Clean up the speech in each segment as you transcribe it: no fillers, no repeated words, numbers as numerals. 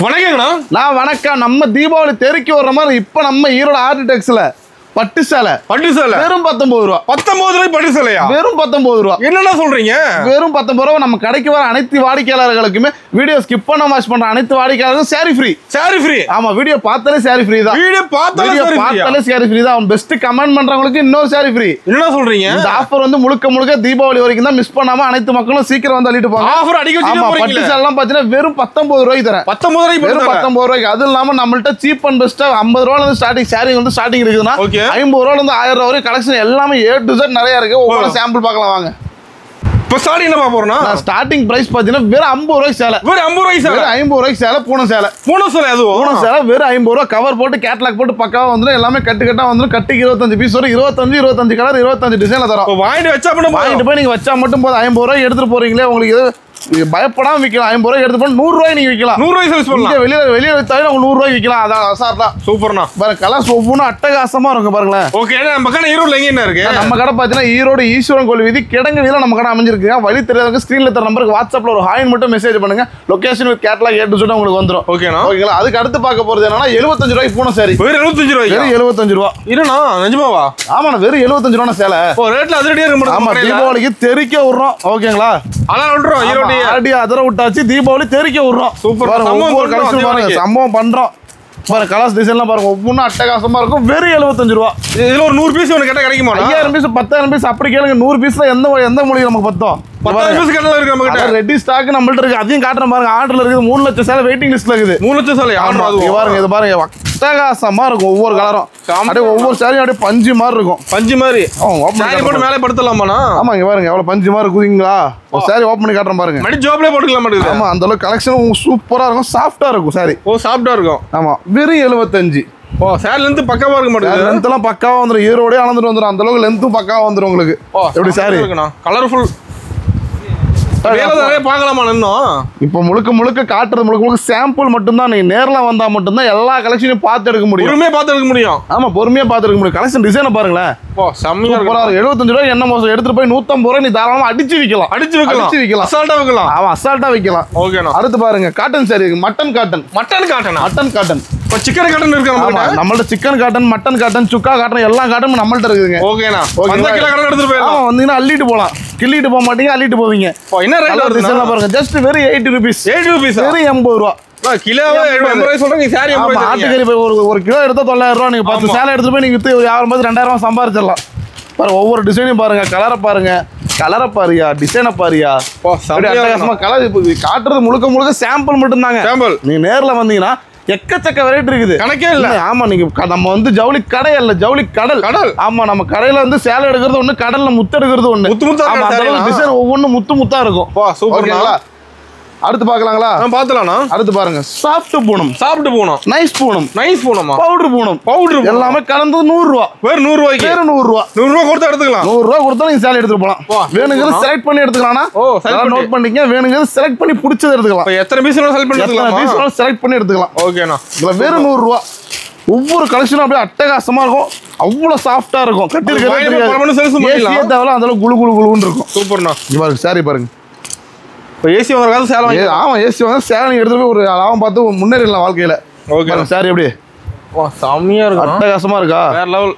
வணக்கங்கண்ணா. நான் வணக்கம். நம்ம தீபாவளி தெருக்கி வர்ற மாதிரி இப்போ நம்ம ஈரோடு ஆர்டிடெக்ஸ்ல பட்டு சேலை வெறும் 19 ரூபா. 19 ரூபாய் பட்டு சேலையா? வெறும் 19 ரூபா. என்னன்னா சொல்றீங்க? வெறும் 19 ரூபா. நம்ம கடைக்கு வர அனைத்து வாடிக்கையாளர்களுக்குமே வீடியோ ஸ்கிப் பண்ண வாட்ச் பண்ற அனைத்து வாடிக்கையாளர்களுக்கும் சாரி ஃப்ரீ. Sorry free? ஆமா, வீடியோ பார்த்தாலே சாரி ஃப்ரீ தான். வீடியோ பார்த்தாலே சாரி ஃப்ரீ தான். பெஸ்ட் கமெண்ட் பண்றவங்களுக்கு இன்னொரு சாரி ஃப்ரீ. என்னன்னா சொல்றீங்க? இந்த ஆஃபர் வந்து முழுக்க தீபாவளி வரைக்கும் தான். மிஸ் பண்ணாம அனைத்து மக்களும் சீக்கிரம் வந்து அள்ளிட்டு போங்க. ஆஃபர் அடிக்க வச்சிட்டு போறீங்க. பட்டு சேலை எல்லாம் பாத்தீங்கன்னா வெறும் 19 ரூபாய்க்கு தரேன். 19 ரூபாய்க்கு வெறும் 19 ரூபாய்க்கு. அது இல்லாம நம்மள்ட்ட சீப் அண்ட் பெஸ்டா 50 ரூபாயில இருந்து ஸ்டார்டிங் சாரி வந்து ஸ்டார்டிங் இருக்குதுன்னா 50 ரூபாயில இருந்து 1000 ரூபாய் கலெக்ஷன் எல்லாமே A to Z நிறைய இருக்கு. ஒவ்வொரு சாம்பிள் பார்க்கலாம் வாங்க. இப்போ ஸ்டார்டிங் என்ன போறோம்னா ஸ்டார்டிங் பிரைஸ் பாத்தீங்கன்னா வெறும் 50 ரூபாய்க்கு சேலை. வெறும் 50 ரூபாய்க்கு சேலை. வெறும் 50 ரூபாய்க்கு சேலை. பூனை சேலை. பூனை சேலை அதுவும் பூனை சேலை வெறும் 50 ரூபாய். கவர் போட்டு கேட்லாக் போட்டு பக்காவா வந்துடும். எல்லாமே கட்டா வந்துடும். கட்டுக்கு 25 பீஸ் வரும். 25 கலர் 25 டிசைன்ல தரும். வாங்கிட்டு வச்சா மட்டும் வாங்கிட்டு போய் நீங்க வச்சா மட்டும் போதும். 50 ரூபாய் எடுத்துட்டு போறீங்களே, உங்களுக்கு பயப்படாம விற்கலாம். 50 ரூபாய் எடுத்து போய் 100 ரூபாய் நீங்க விற்கலாம். 100 ரூபாய் சேல்ஸ் பண்ணலாம். வெளியே வித்தாலும் உங்களுக்கு 100 ரூபாய் விற்கலாம். அதான் அசார் தான். சூப்பர்ண்ணா. பாருங்க கலர்ஸ் ஒவ்வொன்றும் அட்டகாசமா இருக்கும் பாருங்களேன். ஓகே, நம்ம கடை ஈரோடுல எங்க என்ன இருக்கு? நம்ம கடை பாத்தீங்கன்னா ஈரோடு ஈஸ்வரன் கோவில் வீதி கிடங்கு வீதியில நம்ம கடை அமைஞ்சிருக்குங்க. வழி தெரியாதவங்க ஸ்கிரீன்ல தர நம்பருக்கு வாட்ஸ்அப்ல ஒரு ஹாய் மட்டும் மெசேஜ் பண்ணுங்க. Location with catalogue A to Z உங்களுக்கு வந்துரும். ஓகேண்ணா. ஓகேங்களா? அதுக்கு அடுத்து பார்க்க போறது என்னன்னா 75 ரூபாய்க்கு பூனை சாரி. வெறும் 75 ரூபாய். வெறும் 75 ரூபா. இருண்ணா, நிஜமாவா? ஆமாண்ணா, வெறும் 75 ரூபா சேலை. ஓ, ரேட்ல அதிரடியா இருக்கு. ஆமா, தீபாவளிக்கு தெறிக்க விடுறோம். ஓகேங்களா? அதான் விடுறோம். ஈரோடு ஆடி அதர விட்டாச்சு. தீபாவளி தெறிக்க விடுறோம். சூப்பர். ஒவ்வொரு கலெக்ஷன் பாருங்க, சம்பவம் பண்றோம். பாருங்க கலர்ஸ் டிசைன்லாம் பாருங்க, ஒவ்வொன்றும் அட்டகாசமா இருக்கும். வெறும் 75 ரூபா. இதுல ஒரு 100 பீஸ் ஒன்று கேட்டா கிடைக்குமா? 5000 பீஸ் 10000 பீஸ் அப்படி கேளுங்க. 100 பீஸ்ல எந்த மொழி நமக்கு பத்தோம்? 10,000 பீஸ் கடல இருக்கு நம்ம கிட்ட. ரெடி ஸ்டாக் நம்மள்ட்ட இருக்கு. அதையும் காட்டுறேன் பாருங்க. ஆர்டர்ல இருக்குது. 3 லட்சம் சேலை வெயிட்டிங் லிஸ்ட்ல இருக்குது. 3 லட்சம் சேலை ஆர்டர் ஆகுது. பாருங்க இது பாருங்க, அட்டகாசமா இருக்கும். ஒவ்வொரு கலரும் அப்படியே ஒவ்வொரு சாரியும் அப்படியே பஞ்சு மாதிரி இருக்கும். பஞ்சு மாதிரி சாரி போட்டு மேலே படுத்தலாமாண்ணா? ஆமா, இங்க பாருங்க எவ்வளவு பஞ்சு மாதிரி இருக்குதுங்களா. ஒரு சாரி ஓபன் பண்ணி காட்டுறேன் பாருங்க. மடி ஜாப்லயே போட்டுக்கலாம் மாட்டேங்குது. ஆமா, அந்த அளவுக்கு கலெக்ஷன் சூப்பரா இருக்கும். சாஃப்டா இருக்கும் சாரி. ஓ, சாஃப்டா இருக்கும். ஆமா, வெறும் 75. ஓ, சாரி லென்த் பக்காவா இருக்க மாட்டேங்குது. லென்த் எல்லாம் பக்காவா வந்துரும். ஈரோடே அளந்துட்டு வந்துரும். அந்த அளவுக்கு லென்த்தும் பக்காவா வந்துரும் உங்களுக்கு. எப்படி சாரி இருக்குண்ணா? கலர்ஃபுல் நிறைய பார்க்கலாமா? இன்னும் இப்போ முழுக்க காட்டுறது முழுக்க சாம்பிள் மட்டும்தான். நீங்க நேரில் வந்தா மட்டும்தான் எல்லா கலெக்ஷனையும் பார்த்து எடுக்க முடியும். பொறுமையா பார்த்து எடுக்க முடியும். ஆமா, பொறுமையா பார்த்து எடுக்க முடியும். கலெக்ஷன் டிசைனை பாருங்களேன். ஓ, செம்மையா இருக்கு. 75 ரூபாய் என்ன மோசம் எடுத்துட்டு போய் 150 ரூபாய் நீ தாராளமா அடிச்சு விக்கலாம். அசால்ட்டா விக்கலாம். ஆமா, அசால்ட்டா விக்கலாம். ஓகேண்ணா. அடுத்து பாருங்க காட்டன் சாரி. Mutton cotton. இப்போ சிக்கன் காட்டன் இருக்கு நம்மள்ட்ட. சிக்கன் காட்டன், மட்டன் காட்டன், சுக்கா காட்டன் எல்லா காட்டனும் நம்மள்ட்ட இருக்குதுங்க. ஓகேண்ணா. அந்த கிலோ கணக்கு எடுத்துட்டு போயிடலாம். வந்தீங்கன்னா அள்ளிட்டு போலாம். கிள்ளிட்டு போக மாட்டீங்க, அள்ளிட்டு போவீங்க. என்ன ரேட் வருது பாருங்க. ஜஸ்ட் வெறும் 80 rupees. 80 rupees. வெறும் 80 ரூபா. கிலோவே 80 ரூபாய் சொல்றீங்க. சாரி 80 ரூபாய். ஆட்டுக்கறி போய் ஒரு கிலோ எடுத்தா 900 ரூபா. நீங்க 10 சேலை எடுத்துட்டு போய் நீங்க வித்து வியாபாரம் பார்த்து 2000 ரூபாய் சம்பாதிச்சிடலாம். பாருங்க ஒவ்வொரு டிசைனையும் பாருங்க. கலரை பாருயா, டிசைனை பாரியா. அட்டகாசமா கலர். காட்டுறது முழுக்க சாம்பிள் மட்டும் தாங்க. நீங்க நேர்ல வந்தீங்கன்னா எக்கச்சக்க வெரைட்டி இருக்குது. கணக்கே இல்ல. ஆமா, நீங்க நம்ம வந்து ஜவுளி கடை இல்ல, ஜவுளி கடல். ஆமா, நம்ம கடையில வந்து சேலை எடுக்கிறது ஒண்ணு, கடல்ல முத்து எடுக்கிறது ஒண்ணு. டிசைன் ஒவ்வொன்றும் முத்தா இருக்கும். சூப்பர்ங்களா? அடுத்து பாக்கலாங்களா? பாத்துலாம்ண்ணா. அடுத்து பாருங்க soft Poonam, nice Poonam, powder எல்லாமே கலந்து 100 ரூபா. வெறும் 100 ரூபாய்க்கு. வெறும் 100 ரூபா. 100 ரூபா கொடுத்தா எடுத்துக்கலாம். 100 ரூபா கொடுத்தா நீங்க சேலை எடுத்துட்டு போலாம். வேணுங்கிறது செலக்ட் பண்ணி எடுத்துக்கலாம். நோட் பண்ணிக்கங்க. வேணுங்கிறது செலக்ட் பண்ணி பிடிச்சது எடுத்துக்கலாம். எத்தனை பீஸ் செலக்ட் பண்ணி எடுத்துக்கலாம். செலக்ட் பண்ணி எடுத்துக்கலாம். ஓகேண்ணா. இதுல வெறும் 100 ரூபா. ஒவ்வொரு கலெக்ஷனும் அப்படியே அட்டகாசமா இருக்கும். அவ்வளவு சாஃப்டா இருக்கும். கட்டி இருக்கிறது அந்த அளவுக்கு குளுன்னு இருக்கும். சூப்பர்ண்ணா. பாருங்க சாரி பாருங்க. இப்போ ஏசி வாங்குறதுக்காக சேலை வாங்கி. ஆமா, ஏசி வாங்க சேலை நீங்கள் எடுத்துட்டு போய் ஒரு லாபம் பார்த்து முன்னேறிடலாம் வாழ்க்கையில். ஓகே சாரி எப்படி? வா, செம்மையா இருக்கும். அட்டகாசமா இருக்கா? வேற லெவல்.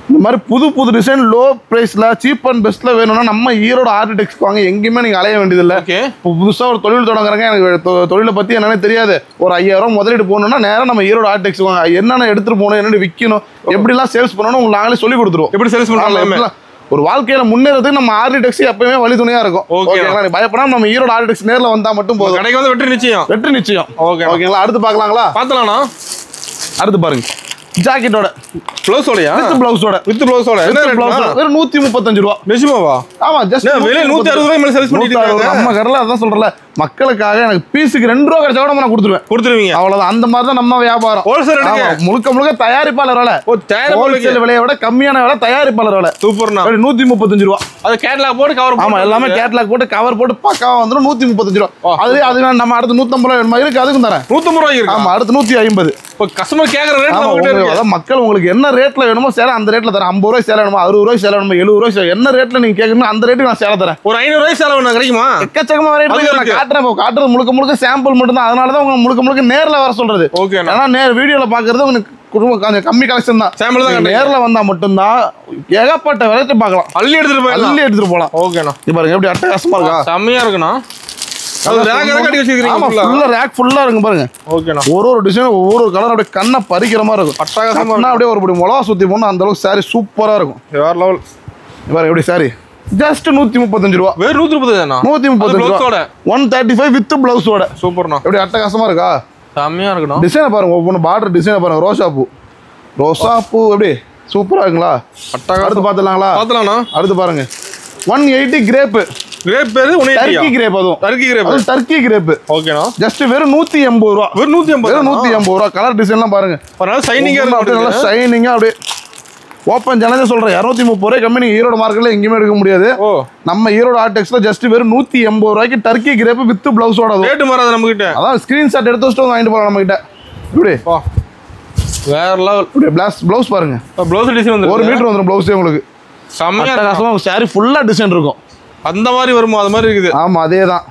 இந்த மாதிரி புது டிசைன் லோ பிரைஸ்ல சீப் அண்ட் பெஸ்ட்ல வேணும்னா நம்ம ஈரோடு ஆர்டிடெக்ஸ் வாங்க. எங்கேயுமே நீங்க அலைய வேண்டியதில்லை. இப்போ புதுசாக ஒரு தொழில் தொடங்குறாங்க. எனக்கு தொழிலை பத்தி என்னன்னு தெரியாது. ஒரு 5000 ரூபா முதலீடு போகணும்னா நேரம் நம்ம ஈரோடு ஆர்டிடெக்ஸ் வாங்க. என்னென்ன எடுத்துட்டு போகணும், என்னென்ன விற்கணும், எப்படிலாம் சேல்ஸ் பண்ணணும் உங்களுக்கு நாங்களே சொல்லி கொடுத்துருவோம். எப்படி சேல்ஸ் பண்ணலாம். ஒரு வாழ்க்கையில முன்னேறதுக்கு நம்ம ஆர்டிடெக்ஸ் எப்பவுமே வழி துணையா இருக்கும். ஓகேங்களா? பயப்படாம நம்ம ஈரோடு ஆர்டிடெக்ஸ் நேர்ல வந்தா மட்டும் போதும். கடைக்கு வந்து வெற்றி நிச்சயம். ஓகேங்களா? அடுத்து பார்க்கலாங்களா? பார்த்தலாம்ண்ணா. அடுத்து பாருங்க ஜாக்கெட்டோட ப்ளவுஸோடயா? வித் ப்ளவுஸோட என்ன ரேட்? வெறும் 135 ரூபா. நிஜமாவா? ஆமா, ஜஸ்ட் விலை 160 ரூபாய் மேல சேல்ஸ் பண்ணிட்டு இருக்காங்க. நம்ம கடையில அதான் சொல்றல, மக்களுக்காக எனக்கு பீஸுக்கு 2 ரூபா கிடைச்சா கூட நான் கொடுத்துருவீங்க. அவ்வளவுதான். அந்த மாதிரி தான் நம்ம வியாபாரம். ஹோல்சேல் ரேட் முழுக்க தயாரிப்பாளர் விலை. ஹோல்சேல் விலையை விட கம்மியான விலை தயாரிப்பாளர் விலை. சூப்பர்ண்ணா. 135 ரூபா. அது கேட்லாக் போட்டு கவர். ஆமா, எல்லாமே கேட்லாக் போட்டு கவர் போட்டு பக்காவா வந்துடும். 135 ரூபா. அது நம்ம அடுத்து 150 ரூபாய் இருக்கு. அதுக்கும் தரேன். 150 ரூபாய் இருக்கு. ஆமா, அடுத்து 150. இப்போ கஸ்டமர் கேக்குற ரேட் நம்ம கிட்ட இருக்கு. அதான் மக்கள் உங்களுக்கு உங்களுக்கு என்ன ரேட்ல வேணுமோ சேலை அந்த ரேட்ல தரேன். 50 ரூபாய் சேலை வேணுமா, 60 ரூபாய் சேலை வேணுமா, 70 ரூபாய் என்ன ரேட்ல நீங்க கேட்கணும் அந்த ரேட்டுக்கு நான் சேலை தரேன். ஒரு 500 ரூபாய் சேலை வேணும் கிடைக்குமா? எக்கச்சக்கமா ரேட் நான் காட்டுறேன். இப்போ காட்டுறது முழுக்க சாம்பிள் மட்டும் தான். அதனால தான் உங்க முழுக்க நேர்ல வர சொல்றது. ஓகே. ஆனா வீடியோல பாக்குறது உங்களுக்கு கொஞ்சம் கம்மி கலெக்ஷன் தான். சாம்பிள் தான். நேர்ல வந்தா மட்டும்தான் ஏகப்பட்ட வெரைட்டி பார்க்கலாம். அள்ளி எடுத்துட்டு போகலாம். ஓகேண்ணா. இது பாருங்க எப்படி அட்டகாசமா இருக்கா, செம்மையா இருக்குண்ணா. அது ரேக் கட்டி வச்சிருக்கீங்க. ஆமா, ஃபுல்லா ரேக் ஃபுல்லா இருக்கு பாருங்க. ஓகேண்ணா. ஒரு டிசைன் ஒவ்வொரு கலர் அப்படியே கண்ணை பறிக்கிற மாதிரி இருக்கும். அட்டகாசமா அப்படியே ஒரு மிளகா சுத்தி போனா அந்த அளவுக்கு சாரி சூப்பரா இருக்கும். வேற லெவல். பாருங்க எப்படி சாரி ஜஸ்ட் 135 ரூபா. வேற 135 தானா? 135 ரூபா. 135 வித் பிளவுஸோட. சூப்பர்ண்ணா. எப்படி அட்டகாசமா இருக்கா, செம்மையா இருக்குண்ணா. டிசைனை பாருங்க, ஒவ்வொரு பார்டர் டிசைனை பாருங்க. ரோசா பூ எப்படி சூப்பரா இருக்குங்களா? அடுத்து பாத்துலாங்களா? பாத்துலாம்ண்ணா. அடுத்து பாருங்க 180 கிரேப். கிரேப் பேரு 180. Turkey crepe. அதுவும் டர்க்கி கிரேப். ஓகேண்ணா. ஜஸ்ட் வெறும் 180 ரூபா. வெறும் 180 ரூபா. கலர் டிசைன்லாம் பாருங்க. ஷைனிங்கா இருக்கு. நல்லா ஷைனிங்கா அப்படியே ஓப்பன் ஜனதே சொல்றேன். 230 ரூபாய் கம்மி நீங்க ஈரோடு மார்க்கெட்ல எங்கேயுமே எடுக்க முடியாது. நம்ம ஈரோடு ஆர்டெக்ஸ்ல ஜஸ்ட் வெறும் 180 ரூபாய்க்கு டர்க்கி கிரேப் வித் பிளவுஸோட. ரேட் மாறாது நம்ம கிட்ட. அதான் ஸ்கிரீன்ஷாட் எடுத்து வச்சுட்டு வாங்கிட்டு போலாம் நம்ம கிட்ட. இப்படி வேற லெவல். இப்படி பிளவுஸ் பாருங்க. பிளவுஸ் டிசைன் வந்து 1 மீட்டர் வந்துரும் பிளவுஸே உங்களுக்கு. செம்மையா அட்டகாசமா சாரி ஃபுல்லா டிசைன் இருக்கும். அந்த மாதிரி வருமா? அது மாதிரி இருக்குது. ஆமா அதேதான்.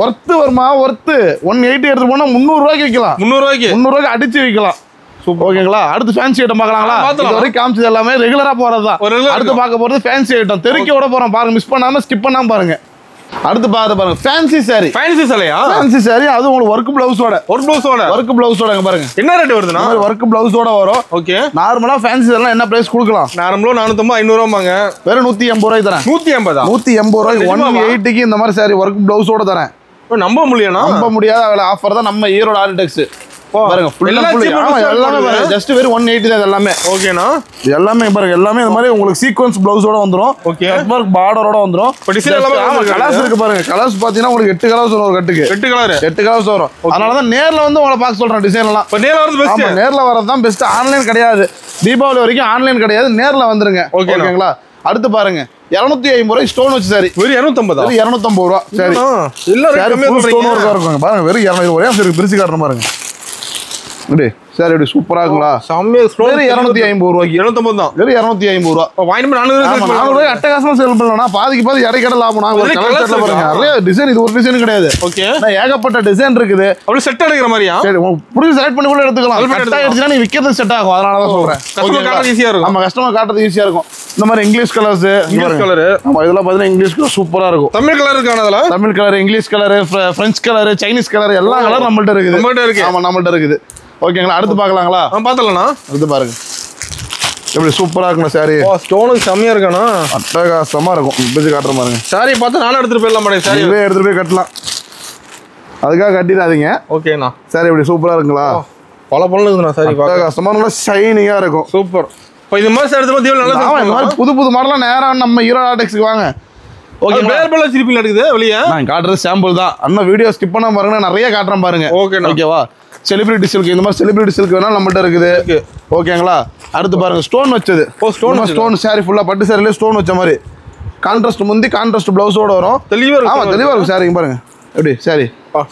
ஒர்த்து வருமா? ஒர்த்து 180 எடுத்து போனா 300 ரூபாய்க்கு விற்கலாம். 300 ரூபாய்க்கு அடிச்சு விற்கலாம். ஓகேங்களா? அடுத்து ஃபேன்சி ஐட்டம் பார்க்கலாங்களா? இது வரைக்கும் காமிச்சது எல்லாமே ரெகுலரா போறதுதான். அடுத்து பார்க்க போறது ஃபேன்சி ஐட்டம். தெருக்கி விட போறோம் பாருங்க. மிஸ் பண்ணாம ஸ்கிப் பண்ணாம பாருங்க. அடுத்து பாருங்க ஃபேன்சி சாரி. ஃபேன்சி சாரியா? ஃபேன்சி சாரி. அது உங்களுக்கு ஒர்க் பிளவுஸோட. ஒர்க் பிளவுஸோட பாருங்க. என்ன ரேட் வருதுன்னா ஒர்க் பிளவுஸோட வரும். ஓகே. நார்மலா ஃபேன்சி சாரிலாம் என்ன பிரைஸ் கொடுக்கலாம்? நார்மலா 450 500 ரூபாங்க. வெறும் 180 ரூபாய் தரேன். 180 ரூபாய்க்கு 180க்கு இந்த மாதிரி சாரி ஒர்க் பிளவுஸோட தரேன். நம்ப முடியாத ஆஃபர் தான் நம்ம ஈரோடு ஆர்டெக்ஸ். பாருங்க எல்லாமே பாருங்க ஜஸ்ட் வெறும் 180 தான் எல்லாமே. ஓகேனா? எல்லாமே பாருங்க எல்லாமே இந்த மாதிரி உங்களுக்கு சீக்வென்ஸ் பிளவுஸோட வந்துரும். ஓகே. கட் பார்டரோட வந்துரும். டிசைன் எல்லாமே கலர்ஸ் இருக்கு பாருங்க. கலர்ஸ் பாத்தீங்கன்னா உங்களுக்கு 8 கலர்ஸ் வரும் ஒரு கட்டுக்கு. 8 கலர்ஸ் வரும். அதனால தான் நேர்ல வந்து உங்களை பார்க்க சொல்றேன் டிசைன் எல்லாம். இப்ப நேர்ல வரது பெஸ்ட். ஆமா நேர்ல வரது தான் பெஸ்ட். ஆன்லைன் கிடையாது. தீபாவளி வரைக்கும் ஆன்லைன் கிடையாது. நேர்ல வந்துருங்க. ஓகேங்களா? அடுத்து பாருங்க 250 ரூபாய் ஸ்டோன் வச்சு சாரி. வெறும் 250. 250 ரூபாய். சரி. எல்லாரும் ஸ்டோன் ஒர்க் இருக்கும் பாருங்க. வெறும் 200 ஒரே சரி பிரிச்சு காட்டுற பாருங்க. இப்படி சார் எப்படி சூப்பரா இருக்குங்களா? வெறும் 250 ரூபாய்க்கு. 250 தான். வெறும் 250 ரூபா. வாங்கிட்டு 400 ரூபாய் அட்டகாசமா சேல் பண்ணலாம். பாதிக்கு பாதி இடைக்கடை லாபம். நிறைய டிசைன். இது ஒரு டிசைன் கிடையாது. ஓகே. ஏகப்பட்ட டிசைன் இருக்குது. அப்படி செட் எடுக்கிற மாதிரியா? சரி புரிஞ்சு செலக்ட் பண்ணி கூட எடுத்துக்கலாம். கரெக்டா எடுத்துனா நீ விக்கிறது செட் ஆகும். அதனால தான் சொல்றேன். கஸ்டமர் காட்டுறது ஈஸியா இருக்கும். ஆமா கஸ்டமர் காட்டுறது ஈஸியா இருக்கும். இந்த மாதிரி இங்கிலீஷ் கலர்ஸ். English colour. ஆமா இதெல்லாம் பாத்தீங்கன்னா இங்கிலீஷ் கலர் சூப்பரா இருக்கும். தமிழ் கலர் இருக்கானதுல? Tamil colour, English colour, French colour, Chinese colour எல்லா கலரும் நம்மள்ட்ட இருக்குது. ஆமா நம்மள்ட்ட இருக்குது. ஓகேங்களா? அடுத்து பார்க்கலாங்களா? பார்த்துடலாம். அடுத்து பாருங்க எப்படி சூப்பரா இருக்குண்ணா சாரி. ஸ்டோனுக்கு செம்மையா இருக்காண்ணா. அட்டகாசமா இருக்கும். இப்படி காட்டுற பாருங்க. சாரி பார்த்து நானும் எடுத்துட்டு போயிடலாம் மாட்டேன். சாரி எடுத்துட்டு போய் கட்டலாம். அதுக்காக கட்டிடாதீங்க. ஓகேண்ணா. சாரி எப்படி சூப்பரா இருக்குங்களா? பல பல இருக்குண்ணா சாரி. அட்டகாசமா நல்லா ஷைனிங்கா இருக்கும். சூப்பர். இப்போ இது மாதிரி சார் எடுத்து நல்லா இந்த மாதிரி புது மாடலாம் நேரம் நம்ம ஈரோடு ஆர்டெக்ஸ்க்கு வாங்க. ஓகே. வேற பல சிரிப்பில் இருக்குது வெளியே. நான் காட்டுறது சாம்பிள் தான். அண்ணா வீடியோ ஸ்கிப் பண்ணாம பாருங்க. நிறைய காட்டுறேன் பாருங்க. ஓகேவா? Celebrity silk. இந்த மாதிரி செலிபிரிட்டி சில்க் வேணாலும் நம்மள்ட்ட இருக்குது. ஓகேங்களா? அடுத்து பாருங்க ஸ்டோன் வச்சது. ஸ்டோன் சாரி ஃபுல்லா பட்டு சாரில ஸ்டோன் வச்ச மாதிரி கான்ட்ராஸ்ட் முந்தி கான்ட்ராஸ்ட் பிளவுஸோட வரும். தெளிவா இருக்கும் சாரி. பாருங்க எப்படி சாரி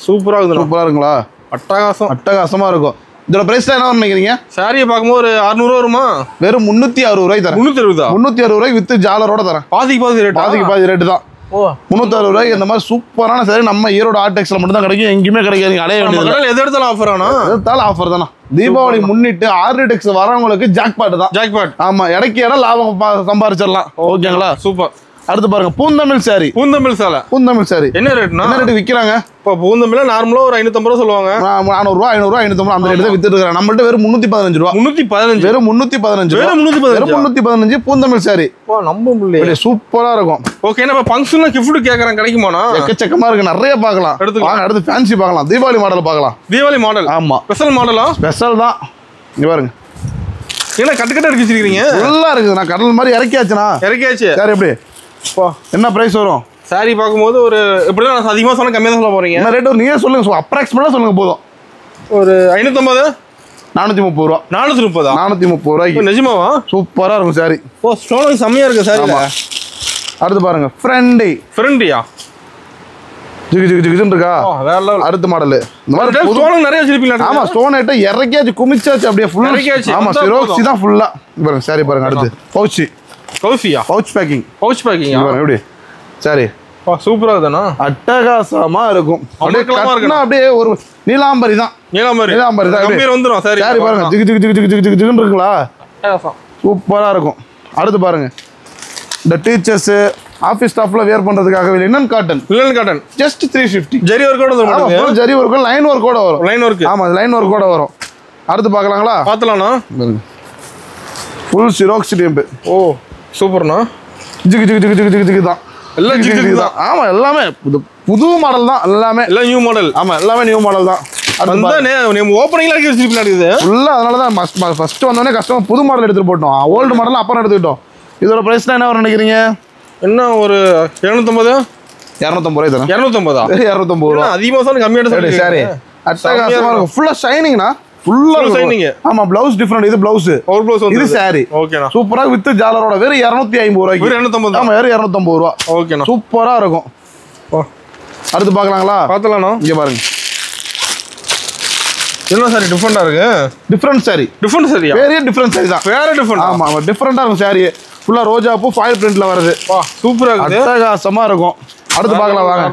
சூப்பரா இருக்குது. சூப்பரா இருக்குங்களா? அட்டகாசமா இருக்கும். இதோட பிரைஸ் என்ன நினைக்கிறீங்க? சாரியை பார்க்கும்போது ஒரு 600 ரூபா வருமா? வெறும் 360 ரூபாய் தரேன். 360 ரூபாய்க்கு வித் ஜாலரோட தரேன். பாதிக்கு பாதி ரேட்டு தான். 360 ரூபாய்க்கு இந்த மாதிரி சூப்பரான சாரி நம்ம ஈரோடு ஆர்டெக்ஸ்ல மட்டும் தான் கிடைக்கும். எங்கேயுமே கிடைக்காது. அடைய வேண்டியது எது எடுத்தாலும் ஆஃபர் ஆனா எடுத்தாலும் ஆஃபர் தானா? தீபாவளி முன்னிட்டு ஆர்டெக்ஸ் வரவங்களுக்கு ஜாக்பாட் தான். ஜாக்பாட். ஆமா இடைக்கு இடம் லாபம் சம்பாதிச்சிடலாம். ஓகேங்களா? சூப்பர். அடுத்து பாருங்க பூந்தமிழ் சாரி. பூந்தமிழ் சாரி என்ன ரேட்னா? என்ன ரேட் விற்கிறாங்க? இப்போ பூந்தமிழ் நார்மலா ஒரு 550 ரூபா சொல்லுவாங்க. 400 ரூபா 500 ரூபா 550 அந்த ரேட் தான் வித்துட்டு இருக்காங்க. நம்மள்ட்ட வெறும் 315 ரூபா. 315. வெறும் 315 பூந்தமிழ் சாரி. நம்ப முடியல. சூப்பரா இருக்கும். ஓகே. நம்ம ஃபங்க்ஷன்ல கிஃப்ட் கேக்குறாங்க கிடைக்குமாண்ணா? எக்கச்சக்கமா இருக்கு. நிறைய பார்க்கலாம். வாங்க அடுத்து ஃபேன்சி பார்க்கலாம். தீபாவளி மாடல் பார்க்கலாம். தீபாவளி மாடல். ஆமா ஸ்பெஷல் மாடலா? ஸ்பெஷல் தான். இங்க பாருங்க. என்ன கட்டு இறக்கி வச்சிருக்கீங்க? நல்லா இருக்குது. நான் கடல் மாதிரி இறக்கியாச்சுண்ணா. சாரி எப்படி என்ன பிரைஸ் வரும்? சாரி பார்க்கும்போது ஒரு எப்படிதான் அதிகமாக சொன்னால் கம்மியாக தான் சொல்ல போறீங்க. என்ன ரேட் நீங்க சொல்லுங்க. அப்ராக்சிமேட்டாக சொல்லுங்க போதும். ஒரு 550 430 ரூபா. 430 ரூபாய்க்கு. நிஜமாவா? சூப்பராக இருக்கும் சாரி. ஸ்டோனுக்கு செம்மையா இருக்கு சாரி. அடுத்து பாருங்க ஃப்ரெண்டியா ஜிகு ஜிகு ஜிகுன்னு இருக்கா வேற லெவல். அடுத்த மாடல் இந்த மாதிரி ஸ்டோன் நிறைய வச்சிருப்பீங்க. ஆமா ஸ்டோன் ஐட்டம் இறக்கியாச்சு குமிச்சாச்சு அப்படியே ஃபுல்லா இறக்கியாச்சு. ஆமா சிரோக்ஸி தான் ஃபுல்லா பாருங்க சாரி பாருங்க அடுத்து பவுச் கௌஃபியா பவுச் பேக்கிங் பாருங்க எப்படி சாரி சூப்பரா இருக்குண்ணா. அட்டகாசமா இருக்கும் அப்படியே கட்டினா அப்படியே ஒரு நீலாம்பரி தான் நீலாம்பரி தான் கம்பீர் வந்துரும். சரி சாரி பாருங்க ஜிகு ஜிகு ஜிகு ஜிகு ஜிகு ஜிகுன்னு இருக்குங்களா சூப்பரா இருக்கும். அடுத்து பாருங்க இந்த டீச்சர்ஸ் ஆபீஸ் ஸ்டாஃப்ல வேர் பண்றதுக்காக linen cotton just 350 zari work கூட வரும். ஜரி ஒர்க் லைன் ஒர்க் கூட வரும். லைன் ஒர்க் ஆமா லைன் ஒர்க் கூட வரும். அடுத்து பார்க்கலாங்களா? பார்த்தலாம்ண்ணா. Full சிரோக்ஸ் tape. ஓ சூப்பர்ண்ணா. ஜிகு ஜிகு ஜிகு ஜிகு ஜிகு தான் எல்லாம் ஜிகு தான். ஆமா எல்லாமே புது மாடல் தான் எல்லாமே. எல்லாம் நியூ மாடல். ஆமா எல்லாமே நியூ மாடல் தான். நம்ம ஓப்பனிங்ல இருக்கு வச்சிருப்பீங்க ஃபுல்லா. அதனால தான் ஃபர்ஸ்ட் வந்தோடனே கஸ்டமர் புது மாடல் எடுத்துட்டு போட்டோம். ஓல்டு மாடல் அப்புறம் எடுத்துக்கிட்டோம். இதோட பிரைஸ்லாம் என்ன வரும் நினைக்கிறீங்க? என்ன ஒரு 250 250 தானே? 250 250 ரூபா. அதிகமா சொன்னா கம்மியா எடுத்து சாரி அட்டகாசமா இருக்கும். ஃபுல்லா ஷைனிங்னா ஃபுல்லா ஷைனிங். ஆமா ப்ளவுஸ் டிஃபரண்ட். இது ப்ளவுஸ் ஒரு ப்ளவுஸ் இது சாரி. ஓகேண்ணா. சூப்பரா வித் ஜாலரோட வெறும் 250 ரூபாய்க்கு. வெறும் 250. ஆமா வெறும் 250 ரூபா. ஓகேண்ணா. சூப்பரா இருக்கும். அடுத்து பார்க்கலாங்களா? பார்த்தலாம்ண்ணா. இங்க பாருங்க என்ன சாரி டிஃபரெண்டா இருக்கு. Different sorry. டிஃபரெண்ட் சாரியா? வேற டிஃபரெண்ட் சாரி தான். வேற டிஃபரெண்ட். ஆமா ஆமா டிஃபரெண்டா இருக்கும் சாரி. ஃபுல்லா ரோஜா பூ ஃபாயில் பிரிண்ட்ல வருது. வா சூப்பரா இருக்கு. அட்டகாசமா இருக்கும். அடுத்து பார்க்கலாம் வாங்க.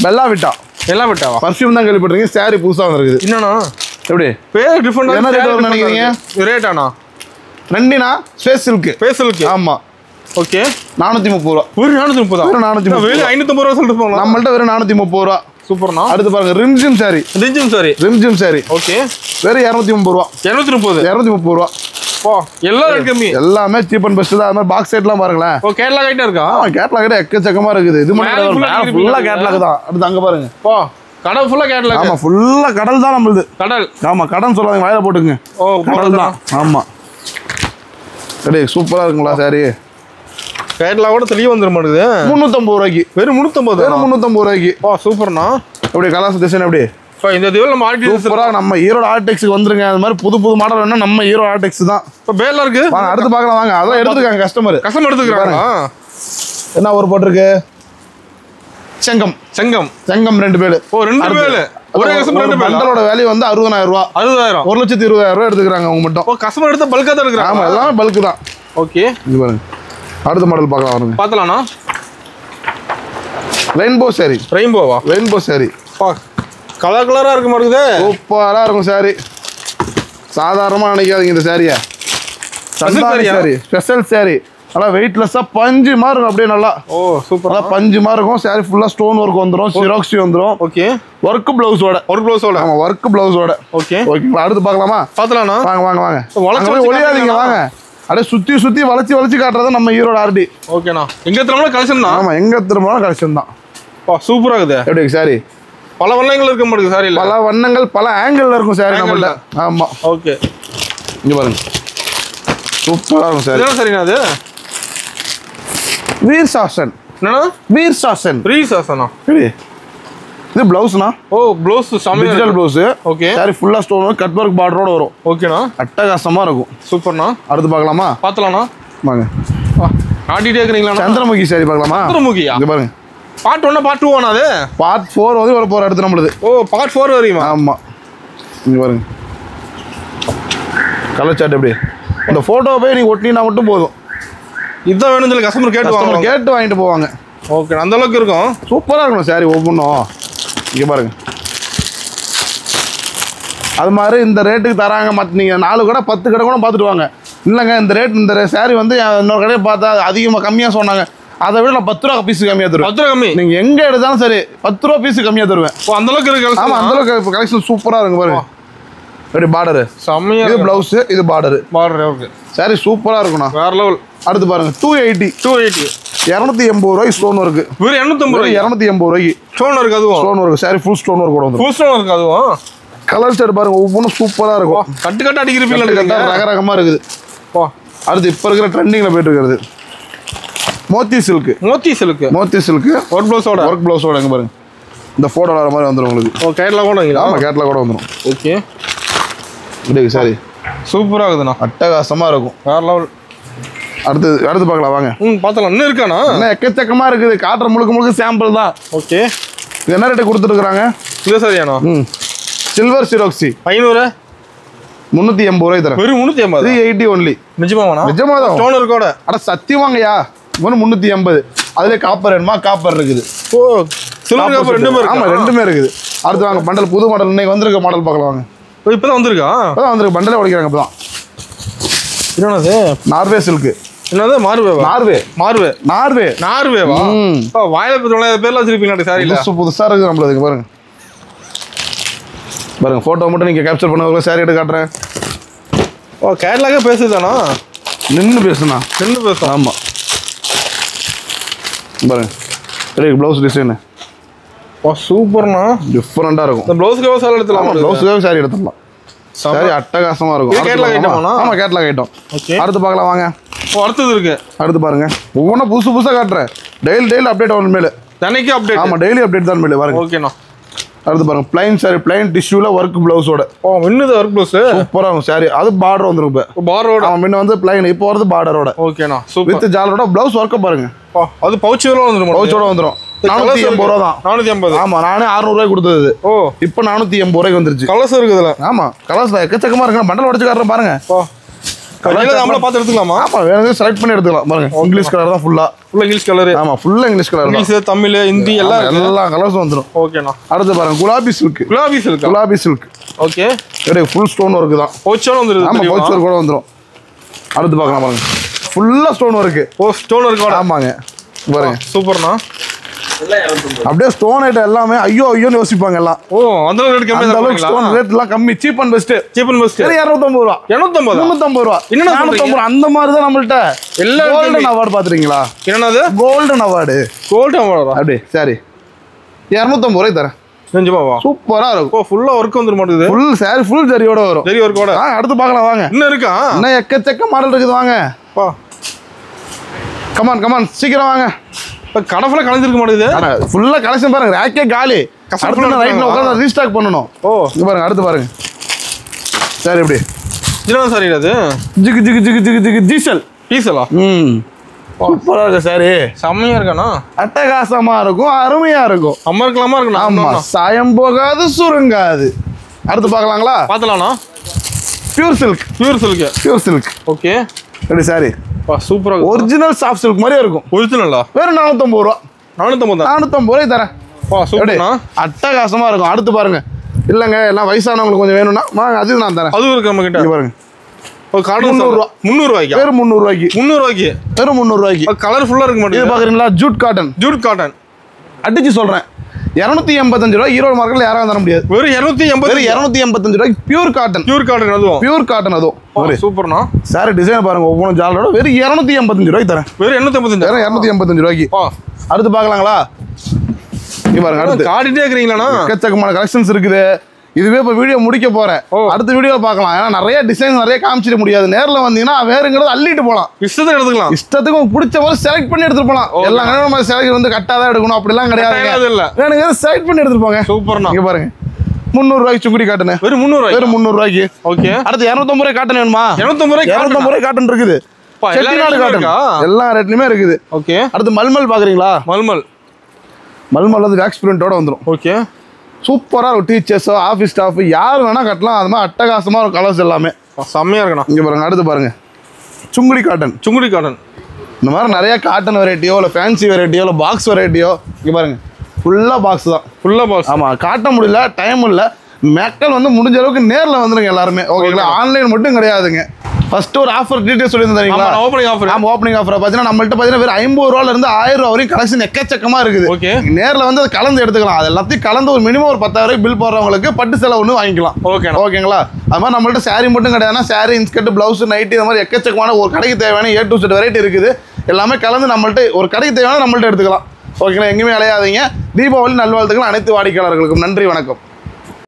பெல்லா விட்டாவா? பர்ஃப்யூம் தான் கேள்விப்பட்டிருக்கீங்க. சாரி புதுசா வந்திருக்குது. என்னண்ணா எப்படி பேர் டிஃபரெண்ட்? என்ன ரேட் நினைக்கிறீங்க? ரேட்டாண்ணா ரெண்டினா ஸ்பேஸ் சில்க். ஆமா ஓகே 430 ரூபா. ஒரு 430. வெறும் 430. வெறும் 550 ரூபா சொல்லிட்டு போங்க. நம்மள்ட்ட வெறும் 430 ரூபா. சூப்பர்ண்ணா. அடுத்து பாருங்க ரிம்ஜிம் சாரி. ஓகே வெறும் 230 ரூபா. 230 ரூபா. எல்லா ரேட் கம்மி. எல்லாமே சீப் அண்ட் பெஸ்ட் தான். அது மாதிரி பாக்ஸ் செட்லாம் பாருங்களேன். ஓ கேட்லாக் ஐட்டம் இருக்கா? ஆமா கேட்லாக் ஐட்டம் எக்கச்சக்கமா இருக்குது. இது மட்டும் ஃபுல்லா கேட்லாக் தான். அடுத்து அங்க பாருங்க. கடல் ஃபுல்லா கேட்லாக். ஆமா ஃபுல்லா கடல் தான் நம்மளுது. கடல். ஆமா கடல் சொல்லாதீங்க வாயில போட்டுங்க. ஓ கடல் தான். ஆமா டேய் சூப்பரா இருக்குங்களா சாரி? கேட்லாக் கூட தெளிவா வந்துற மாட்டேங்குது. 350 ரூபாய்க்கு. வெறும் 350. வெறும் 350 ரூபாய்க்கு. சூப்பர்ண்ணா. அப்படியே கலர்ஸ் டிசைன் எப்படி இந்த தீவல் நம்ம ஆர்டிஎக்ஸ் சூப்பரா நம்ம ஈரோடு ஆர்டெக்ஸ்க்கு வந்துருங்க. அது மாதிரி புது மாடல் வேணா நம்ம ஈரோடு ஆர்டெக்ஸ் தான். இப்போ பேர்ல இருக்கு. வாங்க அடுத்து பார்க்கலாம் வாங்க. அதெல்லாம் எடுத்துக்காங்க கஸ்டமர் எடுத்துக்கிறாங்க. என்ன ஒரு போட்டிருக்கு? செங்கம் 2 பேல். ஓ 2 பேல். ஒரே கஸ்டமர் 2 பேல். பண்டலோட வேல்யூ வந்து 60000 ரூபாய். 60000 1,20,000 ரூபாய் எடுத்துக்கிறாங்க அவங்க மட்டும். ஓ கஸ்டமர் எடுத்து பல்கா தான் எடுக்கறாங்க. ஆமா எல்லாமே பல்க் தான். ஓகே இது பாருங்க. அடுத்த மாடல் பார்க்கலாம் வாங்க. பார்த்தலாம்ண்ணா. ரெயின்போ சாரி. கலரா இருக்கு மாட்டேங்குது. சூப்பரா இருக்கும் சாரி. சாதாரணமா நினைக்காதீங்க இந்த சாரியை. Special sorry. நல்லா வெயிட்லெஸ்ஸா பஞ்சு மாதிரி இருக்கும் அப்படியே நல்லா. ஓ சூப்பர். நல்லா பஞ்சு மாதிரி இருக்கும். சாரி ஃபுல்லா ஸ்டோன் ஒர்க் வந்துரும். சிராக்ஸி வந்துரும். ஓகே ஒர்க் ப்ளவுஸோட. ஆமா ஒர்க் ப்ளவுஸோட. ஓகே ஓகேங்களா? அடுத்து பார்க்கலாமா? பார்த்தலாம்ண்ணா. வாங்க ஒளியாதீங்க வாங்க. அப்படியே சுத்தி வளைச்சு காட்டுறது நம்ம ஈரோடு ஆர்டி. ஓகேண்ணா. எங்க திரும்ப கலெக்ஷன் தான். ஆமா எங்க திரும்ப கலெக்ஷன் தான். சூப்பரா இருக்குது. எப்படி சாரி? பல வண்ணங்கள் இருக்க மாட்டேங்குது சாரி. பல வண்ணங்கள் பல ஆங்கிள் இருக்கும் சாரி நம்மள்ட்ட. ஆமா ஓகே இங்க பாருங்க. சூப்பரா இருக்கும் சாரி. என்ன சரிண்ணா அது? வீர் சாசன். என்னண்ணா? வீர் சாசனா? எப்படி இது ப்ளவுஸ்னா? Oh blouse digital blouse. Okay sari ஃபுல்லா ஸ்டோன் கட் வர்க் பார்டரோட வரும். ஓகேண்ணா. அட்டகாசமா இருக்கும். சூப்பர்ண்ணா. அடுத்து பார்க்கலாமா? பார்த்தலாம்ண்ணா. வாங்க ஆடிட்டே இருக்கீங்களா? சந்திரமுகி சாரி பார்க்கலாமா? சந்திரமுகியா? இங்க பாருங்க. பார்ட் 1 பார்ட் 2 ஆனா அது? பார்ட் 4 வந்து வர போற அடுத்து நம்மளுது. ஓ பார்ட் 4 வரையுமா? ஆமா இங்க பாருங்க. கலர் சார்ட் எப்படி? இந்த போட்டோ போய் நீங்க ஒட்டினா மட்டும் போதும். இதான் வேணும்னு சொல்லி கஸ்டமர் கேட்டு வாங்கிட்டு போவாங்க. ஓகே அந்த அளவுக்கு இருக்கும். சூப்பரா இருக்கும் சாரி ஒவ்வொன்றும். இங்க பாருங்க. அது மாதிரி இந்த ரேட்டுக்கு தராங்க. மற்ற நீங்கள் 4 கடை 10 கடை கூட பார்த்துட்டு வாங்க. இல்லைங்க இந்த ரேட் இந்த சாரி வந்து இன்னொரு கடையை பார்த்தா அதிகமாக கம்மியாக சொன்னாங்க. அதை விட நான் 10 ரூபா பீஸ் கம்மியாக தருவேன். 10 ரூபா கம்மி. நீங்கள் எங்கே எடுத்தாலும் சரி 10 ரூபா பீஸ் கம்மியாக தருவேன். அந்த அளவுக்கு இருக்கு. ஆமாம் அந்த அளவுக்கு கலெக்ஷன் சூப்பராக இருக்கும் பாருங்க. எப்படி பார்டரு செம்மையாக. இது ப்ளவுஸு இது பார்டரு. ஓகே சாரி சூப்பராக இருக்குண்ணா. வேற லெவல். அடுத்து பாருங்க 280 280 ரூபாய்க்கு ஸ்டோன் ஒர்க்கு. வெறும் 280 ரூபாய்க்கு ஸ்டோன் ஒர்க். அதுவும் stone work sorry full stone work கூட வந்து. ஃபுல் ஸ்டோன் ஒர்க் அதுவும். கலர் ஸ்டார்ட் பாருங்க ஒவ்வொன்றும் சூப்பராக இருக்கும். கட்டு அடிக்கிறப்பீங்க ரகரகமாக இருக்குது. அடுத்து இப்போ இருக்கிற ட்ரெண்டிங்கில் போயிட்டு இருக்கிறது மோத்தி சில்க்கு. ஒர்க் ப்ளவுஸோட எங்கே பாருங்க. இந்த ஃபோட்டோ வர மாதிரி வந்துடும் உங்களுக்கு. ஓ கேட்லாக் கூட வைங்களா? ஆமாம் கேட்லாக் கூட வந்துடும். ஓகே இப்படி சாரி சூப்பராக இருக்குதுண்ணா. அட்டகாசமாக இருக்கும். வேற லெவல். அடுத்து பார்க்கலாம் வாங்க. பார்த்தலாம். இன்னும் இருக்கானா? என்ன எக்கச்சக்கமா இருக்குது. காட்டுற முழுக்க சாம்பிள் தான். ஓகே. இது என்ன ரேட்டு கொடுத்துருக்காங்க? இது சரியானோ? சில்வர் சிரோக்ஸி 500 380 ரூபாய் தரேன். வெறும் 380. 380 ஒன்லி. நிஜமாவானா? நிஜமாதான். ஸ்டோனர் கூட. அட சத்தியமாங்கய்யா. வெறும் 380. அதுல காப்பர் வேணுமா? காப்பர் இருக்குது. ஓ சில்வர் காப்பர் ரெண்டுமே இருக்கு. ஆமா ரெண்டுமே இருக்குது. அடுத்து வாங்க பண்டல். புது மாடல் இன்னைக்கு வந்திருக்க மாடல் பார்க்கலாம் வாங்க. இப்பதான் வந்திருக்கா? இப்பதான் வந்திருக்கு. பண்டலே உடைக்கிறாங்க இப்பதான். என்னது? Norway silk. என்னது? நார்வேவா? வாயில பேர்ல வச்சிருப்பீங்க சாரில. புதுசா இருக்கு நம்மளுக்கு. பாருங்க பாருங்க போட்டோ மட்டும் நீங்க கேப்சர் பண்ண சாரி எடுத்து காட்டுறேன். ஓ கேட்லாக பேசுதானா? நின்னு பேசுனா. ஆமா பாருங்க. Ready blouse design. ஓ சூப்பர்ண்ணா. டிஃபரெண்டா இருக்கும். இந்த ப்ளவுஸ்க்கு சாரி எடுத்துலாம். ப்ளவுஸ்க்கு சாரி எடுத்துடலாம். சாரி அட்டகாசமா இருக்கும். கேட்லாக் ஐட்டமானா? ஆமா கேட்லாக் ஐட்டம். ஓகே. அடுத்து பார்க்கலாம் வாங்க. அடுத்தது இருக்கு. அடுத்து பாருங்க. ஒவ்வொன்றும் புதுசா காட்டுறேன். டெய்லி அப்டேட் ஆகும் மேல. தனிக்கு அப்டேட். ஆமா டெய்லி அப்டேட் தான் மேல பாருங்க. ஓகேண்ணா. அடுத்து பாருங்க பிளைன் சாரி. பிளைன் டிஷ்யூல ஒர்க் பிளவுஸோட. ஓ மின்னது ஒர்க் பிளவுஸ். சூப்பரா இருக்கும் சாரி. அது பார்டர் வந்துரும். இப்ப பார்டரோட. ஆமா முன்ன வந்து பிளைன், இப்போ வரது பார்டரோட. ஓகேண்ணா சூப்பர். வித் ஜாலரோட பிளவுஸ் ஒர்க்க பாருங்க. அது பவுச்சோட வந்துரும். பவுச்சோட வந்துரும். 480 ரூபா தான். 480. ஆமா நானே 600 ரூபாய் கொடுத்தது. ஓ இப்போ 480 ரூபாய்க்கு வந்துருச்சு. கலர்ஸ் இருக்குதுல. ஆமா கலர்ஸ் எக்கச்சக்கமா இருக்கு. பண்டல் உடைச்சு காட்டுறேன் பாருங்க. நம்மள பார்த்து எடுத்துக்கலாமா? ஆமா வேணும் செலக்ட் பண்ணி எடுத்துக்கலாம். பாருங்க இங்கிலீஷ் கலர் தான் ஃபுல்லா இங்கிலீஷ் கலர். ஆமா ஃபுல்லா English colour. English, Tamil, Hindi எல்லா கலர்ஸும் வந்துரும். ஓகேண்ணா. அடுத்து பாருங்க Gulabi silk. Okay. Full stone work தான். பவுச்சோட வந்துருது. ஆமா பவுச் ஒர்க் கூட வந்துரும். அடுத்து பார்க்கலாம் பாருங்க. ஃபுல்லா ஸ்டோன் ஒர்க். ஓ ஸ்டோன் ஒர்க் கூட. ஆமாங்க பாருங்க. சூப்பர்ண்ணா. அப்படியே ஸ்டோன் ஐட்டம் எல்லாமே ஐயோன்னு யோசிப்பாங்க எல்லாம். ஓ அந்த ரேட் கம்மி. அந்த அளவுக்கு ஸ்டோன் ரேட் எல்லாம் கம்மி. Cheap and best. 250 ரூபா. 350 ரூபா. என்ன 450 அந்த மாதிரி தான் நம்மள்ட்ட. எல்லா கோல்டன் அவார்ட் பாத்துறீங்களா? என்னது? Golden award. அப்படியே சரி 250 ரூபாய் தரேன். நிஜமாவா? சூப்பரா இருக்கும். ஓ ஃபுல்லா ஒர்க் வந்துர மாட்டேங்குது. ஃபுல் சாரி ஃபுல் ஜரியோட வரும். ஜரி ஒர்க்கோட. அடுத்து பார்க்கலாம் வாங்க. இன்னும் இருக்கா? இன்னும் எக்கச்சக்க மாடல் இருக்குது வாங்க. கமான் சீக்கிரம் வாங்க. கடை ஃபுல்லா கலஞ்சிருக்க மாட்டேங்குது. ஃபுல்லா கலெக்ஷன் பாருங்க. ரேக்கே காலி. அடுத்து நான் ரைட்ல உட்கார்ந்து ரீஸ்டாக் பண்ணனும். ஓ இங்க பாருங்க. அடுத்து பாருங்க. சரி இப்படி என்ன சாரி அது? ஜிகு டீசலா? சூப்பரா இருக்கு சாரி. செம்மையா இருக்கானா? அட்டகாசமா இருக்கும். அருமையா இருக்கும். அமர்க்கலாமா இருக்கு. ஆமா சாயம் போகாது சுருங்காது. அடுத்து பார்க்கலாங்களா? பார்த்தலாம்னா பியூர் சில்க். ஓகே எப்படி சாரி? சூப்பரா ஒரிஜினல் சாஃப்ட் சில்க் மாதிரியே இருக்கும். ஒரிஜினலா? வெறும் 450 ரூபா. 450 ரூபாய் தரேன். அட்டகாசமா இருக்கும். அடுத்து பாருங்க. இல்லங்க எல்லாம் வயசானவங்களுக்கு கொஞ்சம் வேணும்னா வாங்க. அது நான் தரேன். அது இருக்கு நம்ம கிட்ட. பாருங்க. ஒரு கார்டு 300 ரூபாய்க்கு. வெறும் 300 ரூபாய்க்கு. வெறும் 300 ரூபாய்க்கு. கலர் ஃபுல்லா இருக்க மாட்டேங்குது. இது பாக்குறீங்களா? Jude cotton. அடிச்சு சொல்றேன் 285 ரூபாய். ஈரோடு மார்க்கெட்ல யாரும் தர முடியாது. வெறும் 285 ரூபாய்க்கு பியூர் காட்டன். அதுவும் சூப்பர்ண்ணா. சாரி டிசைன் பாருங்க. ஒவ்வொன்றும் ஜாலரோட வெறும் 285 ரூபாய்க்கு தரேன். வெறும் 285 ரூபாய்க்கு. அடுத்து பார்க்கலாங்களா? பாருங்க. அடுத்து காட்டிட்டே இருக்கிறீங்களா? எக்கச்சக்கமான கலெக்ஷன்ஸ் இருக்குது. இதுவே இப்போ வீடியோ முடிக்க போறேன். அடுத்த வீடியோ பார்க்கலாம். ஏன்னா நிறைய டிசைன் நிறைய காமிச்சிட முடியாது. நேரில் வந்தீங்கன்னா வேறுங்கிறது அள்ளிட்டு போகலாம். இஷ்டத்துக்கு எடுத்துக்கலாம். இஷ்டத்துக்கு பிடிச்ச போது செலக்ட் பண்ணி எடுத்துட்டு போகலாம். எல்லாம் நம்ம செலக்ட் வந்து கட்டாதான் எடுக்கணும் அப்படிலாம் கிடையாது. வேணுங்க செலக்ட் பண்ணி எடுத்துட்டு போங்க. சூப்பர்ண்ணா. இங்க பாருங்க 300 ரூபாய்க்கு சுங்குடி காட்டுனேன். வெறும் 300 ரூபாய்க்கு. ஓகே. அடுத்து 250 ரூபாய் காட்டன் வேணுமா? 250 ரூபாய் காட்டன் இருக்குது. செட்டிநாடு காட்டன் எல்லா ரேட்லயுமே இருக்குது. ஓகே. அடுத்து மல்மல் பாக்குறீங்களா? மல்மல் வந்து வேக்ஸ் பிரிண்டோட வந்துடும். ஓகே. சூப்பரா இருக்கும். டீச்சர்ஸோ ஆஃபீஸ் ஸ்டாஃப் யார் வேணா கட்டலாம். அது மாதிரி அட்டகாசமா இருக்கும். கலர்ஸ் எல்லாமே செம்மையா இருக்கணும். இங்க பாருங்க. அடுத்து பாருங்க சுங்குடி காட்டன். இந்த மாதிரி நிறைய காட்டன் வெரைட்டியோ இல்லை ஃபேன்சி வெரைட்டியோ இல்லை பாக்ஸ் வெரைட்டியோ. இங்க பாருங்க ஃபுல்லா பாக்ஸ் தான். ஆமா காட்ட முடியல, டைம் இல்லை. மக்கள் வந்து முடிஞ்ச அளவுக்கு நேரில் வந்துருங்க எல்லாருமே. ஓகேங்களா? ஆன்லைன் மட்டும் கிடையாதுங்க. ஃபர்ஸ்ட் ஒரு ஆஃபர் டீடைல்ஸ் சொல்லியிருந்தீங்களா? ஓப்பனிங் ஆஃபர் பார்த்தீங்கன்னா நம்மள்ட்ட பார்த்தீங்கன்னா வெறும் 50 ரூபாயில இருந்து 1000 ரூபா வரைக்கும் கலெக்ஷன் எக்கச்சக்கமா இருக்குது. ஓகே. நேரில் வந்து அதை கலந்து எடுத்துக்கலாம். அது எல்லாத்தையும் கலந்து ஒரு மினிமம் ஒரு 10,000 பில் போடுறவங்களுக்கு பட்டு செலவு ஒன்று வாங்கிக்கலாம். ஓகேங்களா? அது மாதிரி நம்மள்ட்ட சாரி மட்டும் கிடையாதுன்னா சாரி, இன்ஸ்கர்ட், பிளவுஸ், நைட்டி இந்த மாதிரி எக்கச்சக்கமான ஒரு கடைக்கு தேவையான A to Z வெரைட்டி இருக்குது. எல்லாமே கலந்து நம்மள்ட்ட ஒரு கடைக்கு தேவையான நம்மள்ட்ட எடுத்துக்கலாம். ஓகேங்களா? எங்கேயுமே அலையாதீங்க. தீபாவளி நல்வாழ்த்துக்கள் அனைத்து வாடிக்கையாளர்களுக்கும். நன்றி, வணக்கம்.